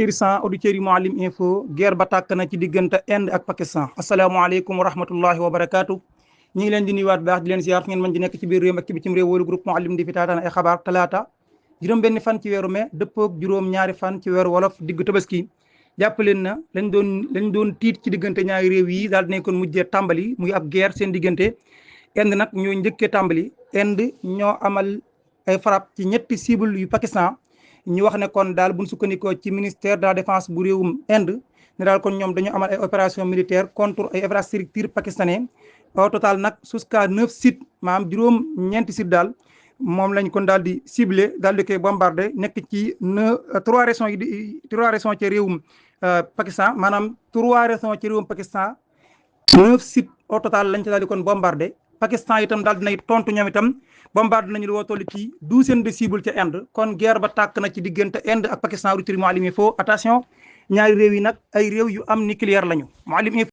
irsan auditeurs yi Mouhalim info guerre ba tàkk na ci diggante Inde ak Pakistan asalaamaaleykum wa rahmatullahi wa barakaatu ñu ngi leen di nuyuwaat baax di leen ziar ngeen mën di nekk ci biir réew ak ci bitim réew wóolu groupe Mouhalim di fi taataan ay xabaar talaata juróom-benn fan ci weeru mai dëppoog juróom-ñaari fan ci weeru wolof diggu tabaski jàpp leen na lañ doon tiit ci diggante ñaari réew yi daal dinañ kon mujjee tàmbali muy ab guerre seen diggante. Inde nag ñoo njëkkee tàmbali Inde ñoo amal ay frappe ci ñetti cible yu Pakistan ñu wax ne kon daal buñ sukkandikoo ci ministère de la défense bu réewum Inde ne daal kon ñoom dañu amal ay opération militaire contre ay infrastructures pakistanais au total nag jusqu'à 9 sites maanaam juróom-ñeenti sites daal moom lañ kon daal di ciblé daal di koy bombardé nekk ci 3 régions ci réewum Pakistan maanaam 3 régions ci réewum Pakistan 9 sites au total lañ ci daal di kon bombardé. Pakistan itam daal dinay tontu ñoom itam bombardé nañu lu woo toll ci 12 de cible ca Inde kon guerre ba tàkk na ci diggante Inde ak Pakistan auditeurs Mouhalim info attention ñaari réew yi nag ay réew yu am nucléaire lañu Mouhalim info